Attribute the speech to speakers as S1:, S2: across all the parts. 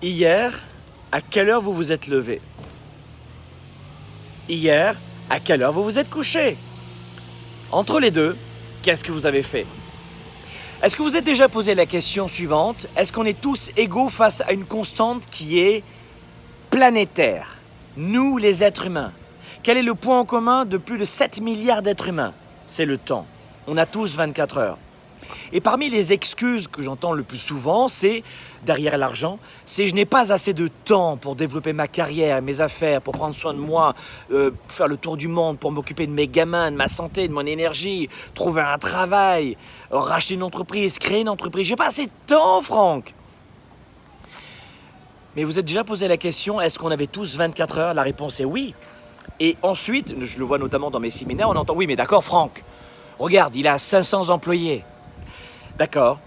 S1: Hier, à quelle heure vous vous êtes levé? Hier, à quelle heure vous vous êtes couché? Entre les deux, qu'est-ce que vous avez fait? Est-ce que vous êtes déjà posé la question suivante? Est-ce qu'on est tous égaux face à une constante qui est planétaire? Nous, les êtres humains. Quel est le point en commun de plus de 7 milliards d'êtres humains? C'est le temps. On a tous 24 heures. Et parmi les excuses que j'entends le plus souvent, c'est, derrière l'argent, c'est je n'ai pas assez de temps pour développer ma carrière, mes affaires, pour prendre soin de moi, faire le tour du monde, pour m'occuper de mes gamins, de ma santé, de mon énergie, trouver un travail, racheter une entreprise, créer une entreprise. J'ai pas assez de temps, Franck. Mais vous êtes déjà posé la question, est-ce qu'on avait tous 24 heures? La réponse est oui. Et ensuite, je le vois notamment dans mes séminaires, on entend, oui mais d'accord Franck, regarde, il a 500 employés. D'accord,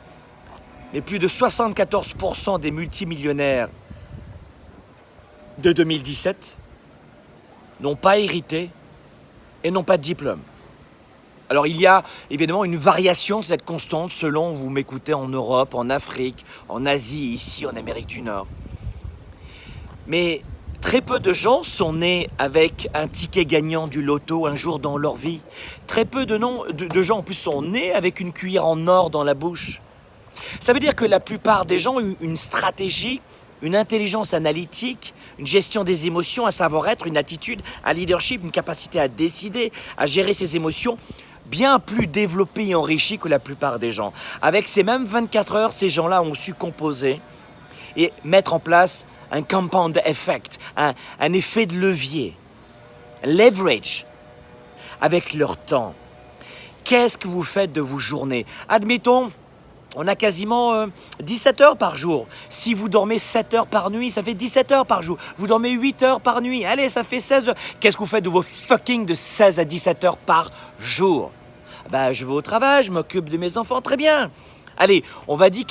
S1: mais plus de 74% des multimillionnaires de 2017 n'ont pas hérité et n'ont pas de diplôme. Alors il y a évidemment une variation de cette constante selon vous m'écoutez en Europe, en Afrique, en Asie et ici en Amérique du Nord. Mais très peu de gens sont nés avec un ticket gagnant du loto un jour dans leur vie. Très peu de gens en plus sont nés avec une cuillère en or dans la bouche. Ça veut dire que la plupart des gens ont eu une stratégie, une intelligence analytique, une gestion des émotions, un savoir-être, une attitude, un leadership, une capacité à décider, à gérer ses émotions bien plus développée et enrichie que la plupart des gens. Avec ces mêmes 24 heures, ces gens-là ont su composer et mettre en place un compound effect, un effet de levier, leverage, avec leur temps. Qu'est-ce que vous faites de vos journées? Admettons, on a quasiment 17 heures par jour. Si vous dormez 7 heures par nuit, ça fait 17 heures par jour. Vous dormez 8 heures par nuit. Allez, ça fait 16 heures. Qu'est-ce que vous faites de vos fucking de 16 à 17 heures par jour? Je vais au travail, je m'occupe de mes enfants, très bien. Allez, on va dire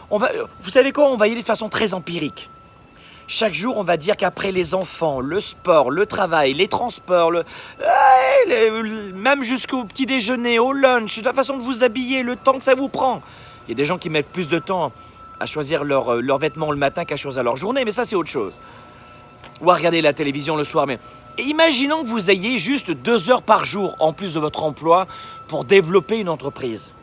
S1: vous savez quoi? On va y aller de façon très empirique. Chaque jour, on va dire qu'après les enfants, le sport, le travail, les transports, même jusqu'au petit déjeuner, au lunch, la façon de vous habiller, le temps que ça vous prend. Il y a des gens qui mettent plus de temps à choisir leurs vêtements le matin qu'à choisir leur journée, mais ça c'est autre chose. Ou à regarder la télévision le soir. Et imaginons que vous ayez juste 2 heures par jour en plus de votre emploi pour développer une entreprise.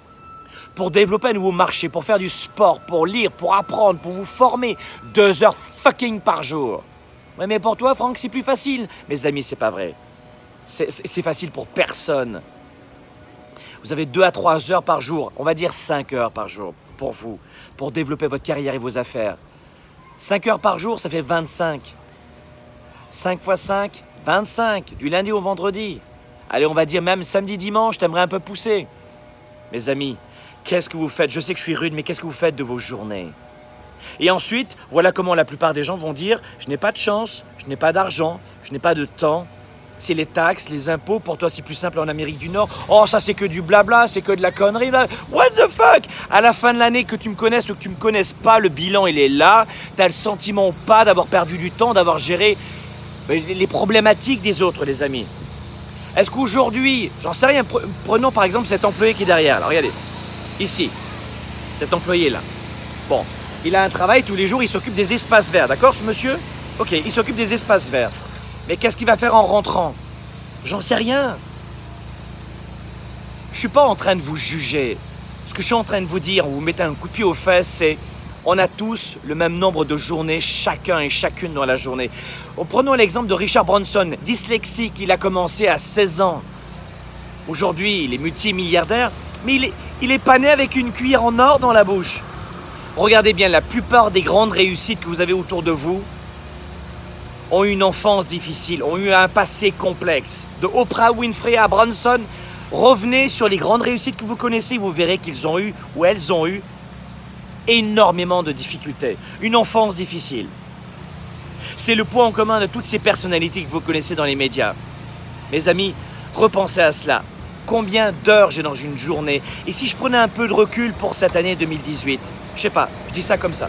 S1: Pour développer un nouveau marché, pour faire du sport, pour lire, pour apprendre, pour vous former. 2 heures fucking par jour. Ouais, mais pour toi, Franck, c'est plus facile. Mes amis, c'est pas vrai. C'est facile pour personne. Vous avez 2 à 3 heures par jour, on va dire 5 heures par jour pour vous, pour développer votre carrière et vos affaires. 5 heures par jour, ça fait 25. 5 fois 5, 25, du lundi au vendredi. Allez, on va dire même samedi, dimanche, t'aimerais un peu pousser. Mes amis, qu'est-ce que vous faites? Je sais que je suis rude, mais qu'est-ce que vous faites de vos journées? Et ensuite, voilà comment la plupart des gens vont dire « Je n'ai pas de chance, je n'ai pas d'argent, je n'ai pas de temps. » C'est les taxes, les impôts, pour toi c'est plus simple en Amérique du Nord. Oh, ça c'est que du blabla, c'est que de la connerie là. What the fuck? À la fin de l'année, que tu me connaisses ou que tu me connaisses pas, le bilan il est là. T'as le sentiment ou pas d'avoir perdu du temps, d'avoir géré les problématiques des autres, les amis. Est-ce qu'aujourd'hui, j'en sais rien, prenons par exemple cet employé qui est derrière. Alors regardez, ici, cet employé là. Bon, il a un travail tous les jours, il s'occupe des espaces verts, d'accord ce monsieur? Ok, il s'occupe des espaces verts. Mais qu'est-ce qu'il va faire en rentrant? J'en sais rien. Je ne suis pas en train de vous juger. Ce que je suis en train de vous dire, vous mettez un coup de pied aux fesses, c'est on a tous le même nombre de journées, chacun et chacune dans la journée. Prenons l'exemple de Richard Branson, dyslexique, il a commencé à 16 ans. Aujourd'hui, il est multimilliardaire, mais il est pas né avec une cuillère en or dans la bouche. Regardez bien, la plupart des grandes réussites que vous avez autour de vous ont eu une enfance difficile, ont eu un passé complexe. De Oprah Winfrey à Branson, revenez sur les grandes réussites que vous connaissez, vous verrez qu'ils ont eu ou elles ont eu énormément de difficultés. Une enfance difficile. C'est le point en commun de toutes ces personnalités que vous connaissez dans les médias. Mes amis, repensez à cela. Combien d'heures j'ai dans une journée? Et si je prenais un peu de recul pour cette année 2018? Je sais pas, je dis ça comme ça.